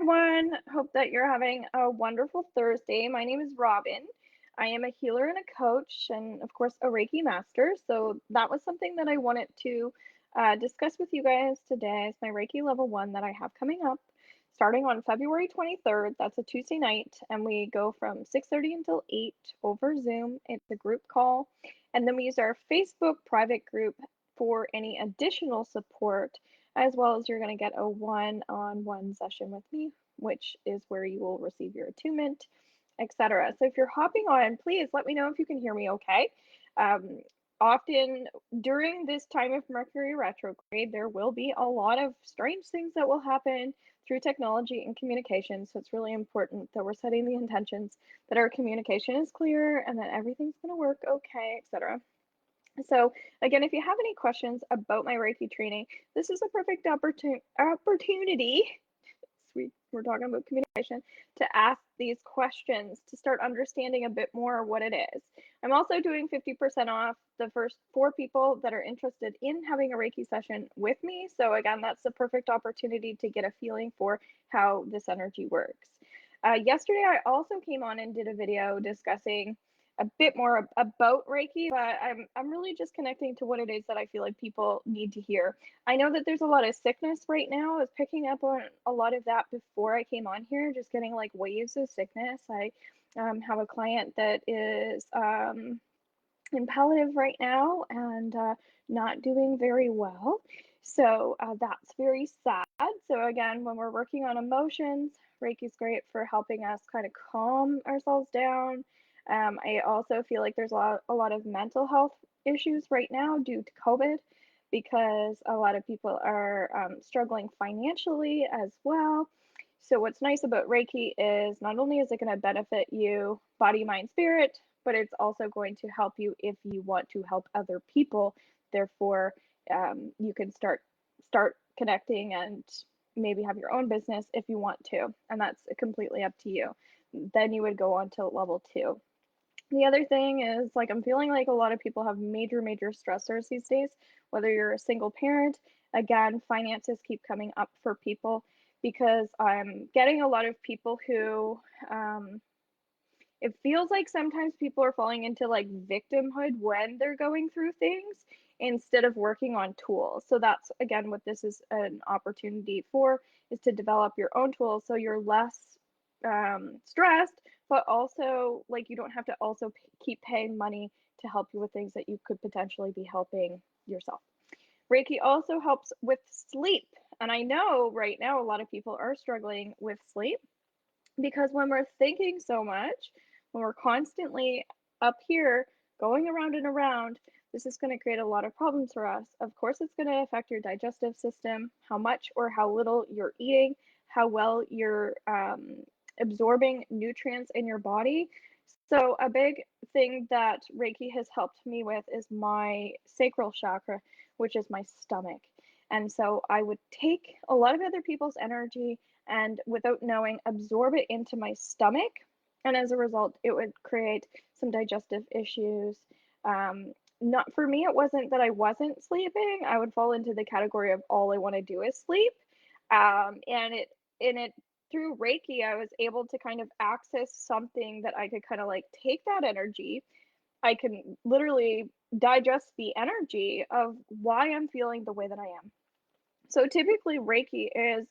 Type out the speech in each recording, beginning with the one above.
everyone. Hope that you're having a wonderful Thursday. My name is Robin. I am a healer and a coach, and of course, a Reiki master. So, that was something that I wanted to discuss with you guys today. It's my Reiki level 1 that I have coming up starting on February 23rd. That's a Tuesday night, and we go from 6:30 until 8 over Zoom. It's a group call, and then we use our Facebook private group for any additional support, as well as you're going to get a one-on-one session with me, which is where you will receive your attunement, etc. So if you're hopping on, please let me know if you can hear me okay. Um, Often during this time of Mercury retrograde, there will be a lot of strange things that will happen through technology and communication. So it's really important that we're setting the intentions that our communication is clear and that everything's going to work okay, etc. So again, if you have any questions about my Reiki training, this is a perfect opportunity. We're talking about communication, to ask these questions to start understanding a bit more what it is. I'm also doing 50% off the first 4 people that are interested in having a Reiki session with me. So again, that's the perfect opportunity to get a feeling for how this energy works. Yesterday, I also came on and did a video discussing a bit more about Reiki, but I'm really just connecting to what it is that I feel like people need to hear. I know that there's a lot of sickness right now. I was picking up on a lot of that before I came on here, just getting like waves of sickness. I have a client that is in palliative right now and not doing very well. So that's very sad. So again, when we're working on emotions, Reiki is great for helping us kind of calm ourselves down. I also feel like there's a lot of mental health issues right now due to COVID, because a lot of people are struggling financially as well. So what's nice about Reiki is not only is it going to benefit you, body, mind, spirit, but it's also going to help you if you want to help other people. Therefore, you can start connecting and maybe have your own business if you want to, and that's completely up to you. Then you would go on to level 2. The other thing is, like, I'm feeling like a lot of people have major stressors these days, whether you're a single parent. Again, finances keep coming up for people because I'm getting a lot of people who it feels like sometimes people are falling into like victimhood when they're going through things instead of working on tools. So that's again what this is an opportunity for, is to develop your own tools so you're less stressed, but also like you don't have to also keep paying money to help you with things that you could potentially be helping yourself. Reiki also helps with sleep. And I know right now a lot of people are struggling with sleep, because when we're thinking so much, when we're constantly up here going around and around, this is going to create a lot of problems for us. Of course, it's going to affect your digestive system, how much or how little you're eating, how well you're absorbing nutrients in your body. So, a big thing that Reiki has helped me with is my sacral chakra, which is my stomach. And so I would take a lot of other people's energy and, without knowing, absorb it into my stomach. And as a result, it would create some digestive issues. Not for me, it wasn't that I wasn't sleeping. I would fall into the category of all I want to do is sleep. And it through Reiki, I was able to kind of access something that I could kind of like take that energy. I can literally digest the energy of why I'm feeling the way that I am. So typically Reiki is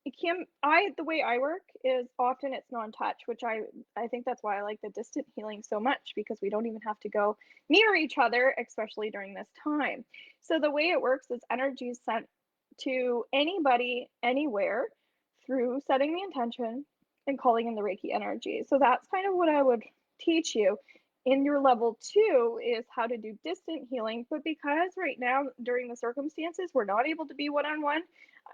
it can I the way I work is often it's non-touch, which I think that's why I like the distant healing so much, because we don't even have to go near each other, especially during this time. So the way it works is energy is sent to anybody anywhere through setting the intention and calling in the Reiki energy. So that's kind of what I would teach you. In your level 2 is how to do distant healing, but because right now during the circumstances we're not able to be one-on-one,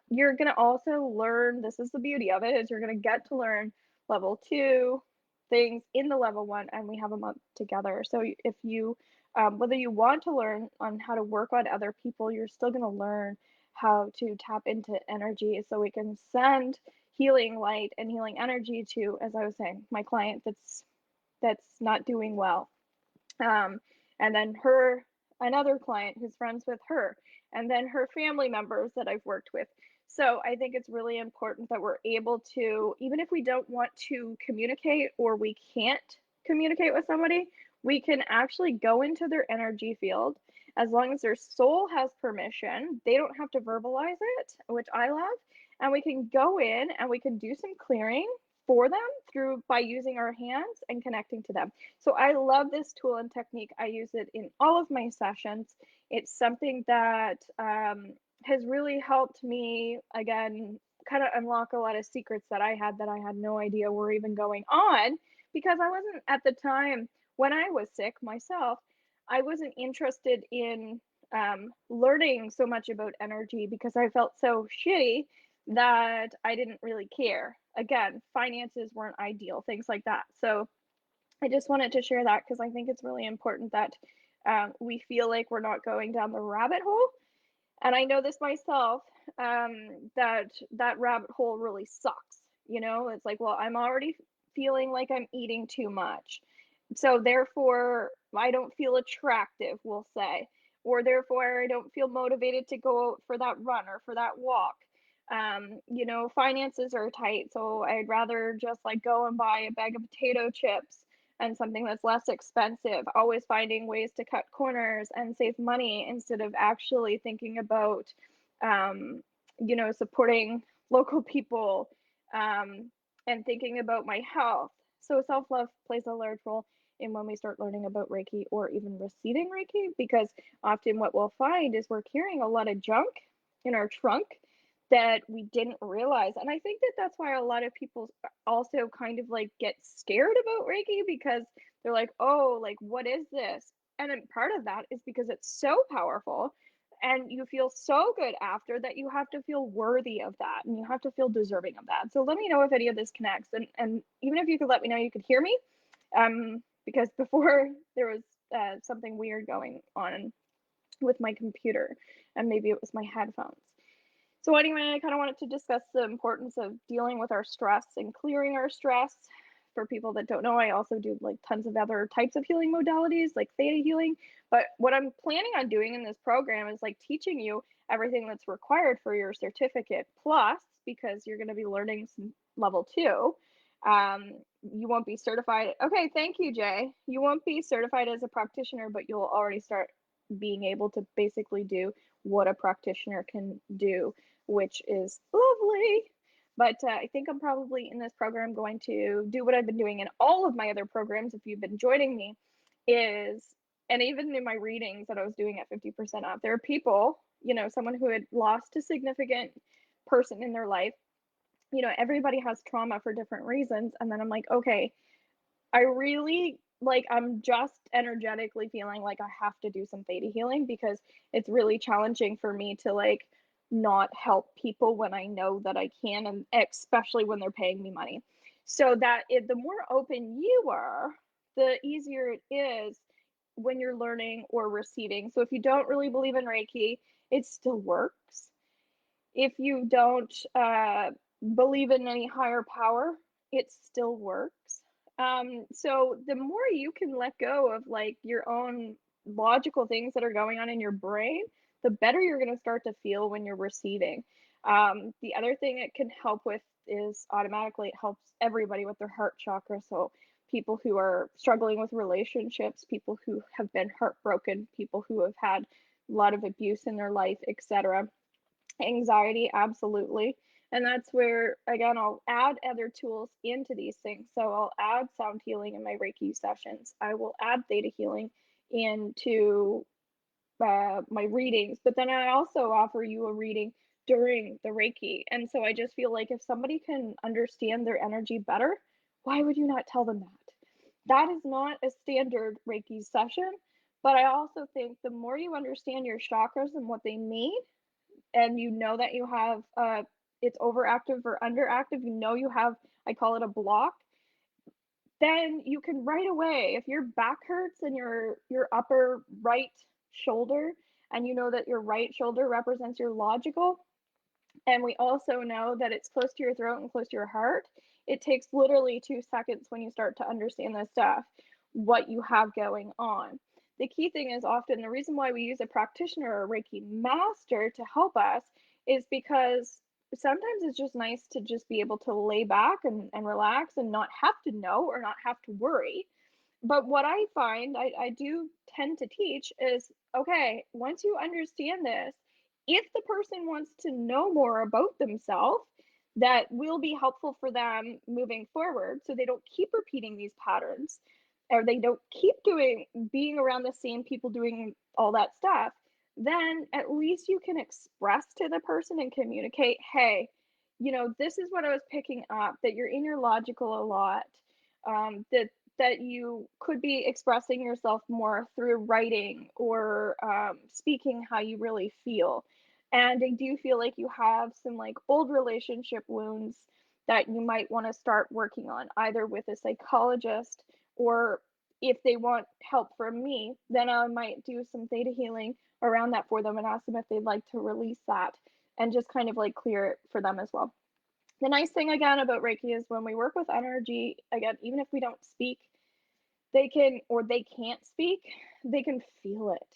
you're going to also learn, this is the beauty of it, is you're going to get to learn level 2 things in the level 1, and we have a month together. So if you whether you want to learn on how to work on other people, you're still going to learn how to tap into energy, so we can send healing light and healing energy to, as I was saying, my client that's not doing well, and then another client who's friends with her, and then her family members that I've worked with. So I think it's really important that we're able to, even if we don't want to communicate or we can't communicate with somebody, we can actually go into their energy field as long as their soul has permission. They don't have to verbalize it, which I love. And we can go in and we can do some clearing for them through by using our hands and connecting to them. So I love this tool and technique. I use it in all of my sessions. It's something that has really helped me, again, kind of unlock a lot of secrets that I had no idea were even going on, because I wasn't at the time when I was sick myself. I wasn't interested in learning so much about energy because I felt so shitty that I didn't really care. Again, finances weren't ideal, things like that. So I just wanted to share that because I think it's really important that we feel like we're not going down the rabbit hole. And I know this myself, that rabbit hole really sucks. You know, it's like, well, I'm already feeling like I'm eating too much. So therefore, I don't feel attractive, we'll say. Or therefore, I don't feel motivated to go out for that run or for that walk. You know, finances are tight, so I'd rather just like go and buy a bag of potato chips and something that's less expensive, always finding ways to cut corners and save money instead of actually thinking about, um, you know, supporting local people, um, and thinking about my health. So self love plays a large role in when we start learning about Reiki or even receiving Reiki, because often what we'll find is we're carrying a lot of junk in our trunk that we didn't realize. And I think that that's why a lot of people also kind of like get scared about Reiki, because they're like, oh, like, what is this? And then part of that is because it's so powerful and you feel so good after that you have to feel worthy of that and you have to feel deserving of that. So let me know if any of this connects. And even if you could let me know you could hear me, because before there was something weird going on with my computer and maybe it was my headphones. So anyway, I kind of wanted to discuss the importance of dealing with our stress and clearing our stress. For people that don't know, I also do like tons of other types of healing modalities, like theta healing. But what I'm planning on doing in this program is like teaching you everything that's required for your certificate. Plus, because you're going to be learning some level 2, you won't be certified. Okay, thank you, Jay. You won't be certified as a practitioner, but you'll already start being able to basically do what a practitioner can do, which is lovely. But I think I'm probably in this program going to do what I've been doing in all of my other programs. If you've been joining me, is, and even in my readings that I was doing at 50% off, there are people, you know, someone who had lost a significant person in their life. You know, everybody has trauma for different reasons. And then I'm like, okay, I really like, I'm just energetically feeling like I have to do some theta healing because it's really challenging for me to like not help people when I know that I can, and especially when they're paying me money. So that the more open you are, the easier it is when you're learning or receiving. So if you don't really believe in Reiki, it still works. If you don't believe in any higher power, it still works. So the more you can let go of like your own logical things that are going on in your brain, the better you're going to start to feel when you're receiving. The other thing it can help with is automatically it helps everybody with their heart chakra. So people who are struggling with relationships, people who have been heartbroken, people who have had a lot of abuse in their life, etc. Anxiety, absolutely. And that's where, again, I'll add other tools into these things. So I'll add sound healing in my Reiki sessions. I will add theta healing into my readings, but then I also offer you a reading during the Reiki. And so I just feel like if somebody can understand their energy better, why would you not tell them that? That is not a standard Reiki session, but I also think the more you understand your chakras and what they mean, and you know that you have it's overactive or underactive, you know you have, I call it a block, then you can right away, if your back hurts and your upper right shoulder, and you know that your right shoulder represents your logical, and we also know that it's close to your throat and close to your heart, it takes literally 2 seconds when you start to understand this stuff, what you have going on. The key thing is often the reason why we use a practitioner or a Reiki master to help us is because sometimes it's just nice to just be able to lay back and relax and not have to know or not have to worry. But what I find I do tend to teach is, okay, once you understand this, if the person wants to know more about themselves, that will be helpful for them moving forward so they don't keep repeating these patterns or they don't keep being around the same people doing all that stuff, then at least you can express to the person and communicate, hey, this is what I was picking up, that you're in your logical a lot, that you could be expressing yourself more through writing or speaking how you really feel. And I do feel like you have some like old relationship wounds that you might want to start working on, either with a psychologist or if they want help from me, then I might do some theta healing around that for them and ask them if they'd like to release that and just kind of like clear it for them as well. The nice thing again about Reiki is when we work with energy, again, even if we don't speak, they can, or they can't speak, they can feel it.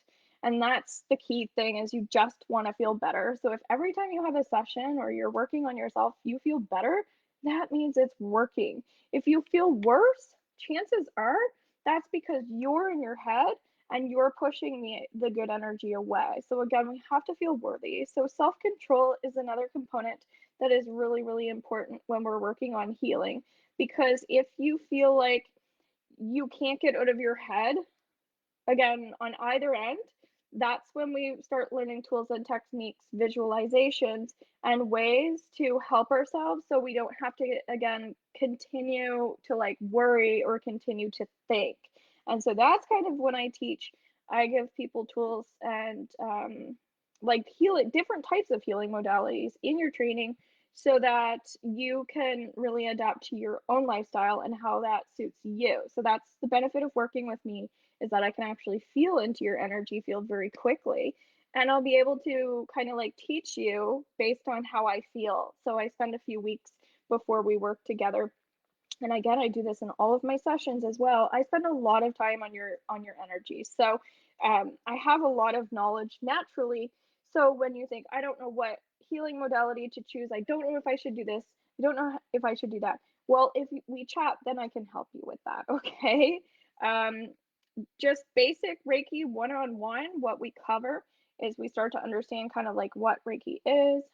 And that's the key thing, is you just want to feel better. So if every time you have a session or you're working on yourself you feel better, that means it's working. If you feel worse, chances are that's because you're in your head and you're pushing the good energy away. So again, we have to feel worthy. So self-control is another component that is really, really important when we're working on healing, because if you feel like you can't get out of your head, again, on either end, that's when we start learning tools and techniques, visualizations, and ways to help ourselves so we don't have to, again, continue to like worry or continue to think. And so that's kind of when I teach, I give people tools and like healing, different types of healing modalities in your training so that you can really adapt to your own lifestyle and how that suits you. So that's the benefit of working with me, is that I can actually feel into your energy field very quickly. And I'll be able to kind of like teach you based on how I feel. So I spend a few weeks before we work together. And again, I do this in all of my sessions as well. I spend a lot of time on your energy. So I have a lot of knowledge naturally. So when you think, I don't know what healing modality to choose, I don't know if I should do this, I don't know if I should do that. Well, if we chat, then I can help you with that. Okay. Um, just basic Reiki one-on-one, what we cover is we start to understand kind of like what Reiki is,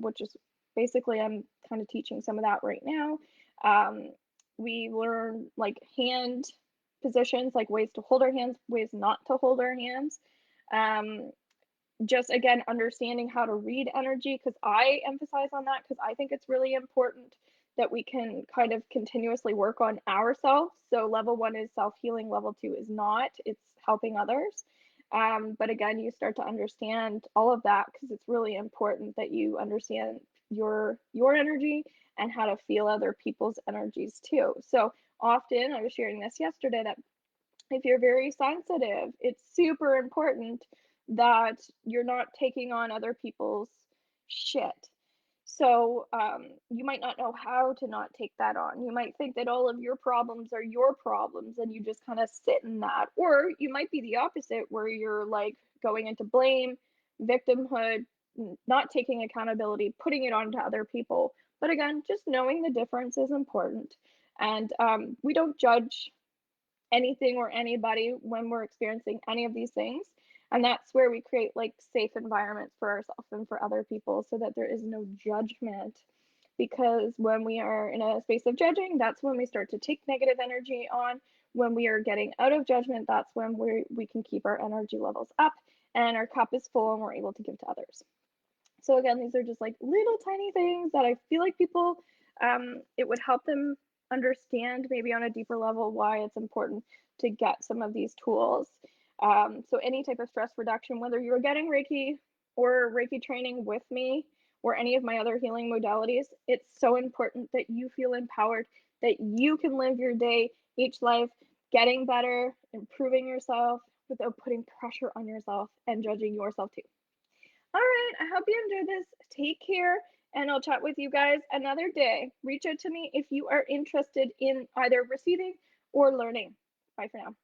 which is basically, I'm kind of teaching some of that right now. Um, we learn like hand positions, like ways to hold our hands, ways not to hold our hands. Um, just again understanding how to read energy, because I emphasize on that because I think it's really important that we can kind of continuously work on ourselves. So level 1 is self-healing, level 2 is not, it's helping others. But again, you start to understand all of that because it's really important that you understand your energy and how to feel other people's energies too. So often, I was sharing this yesterday, that if you're very sensitive, it's super important that you're not taking on other people's shit. So you might not know how to not take that on. You might think that all of your problems are your problems and you just kind of sit in that. Or you might be the opposite, where you're like going into blame, victimhood, not taking accountability, putting it onto other people. But again, just knowing the difference is important. And we don't judge anything or anybody when we're experiencing any of these things. And that's where we create like safe environments for ourselves and for other people so that there is no judgment. Because when we are in a space of judging, that's when we start to take negative energy on. When we are getting out of judgment, that's when we can keep our energy levels up and our cup is full and we're able to give to others. So again, these are just like little tiny things that I feel like people, it would help them understand maybe on a deeper level why it's important to get some of these tools. So any type of stress reduction, whether you're getting Reiki or Reiki training with me or any of my other healing modalities, it's so important that you feel empowered, that you can live your day, each life, getting better, improving yourself without putting pressure on yourself and judging yourself too. All right, I hope you enjoyed this. Take care, and I'll chat with you guys another day. Reach out to me if you are interested in either receiving or learning. Bye for now.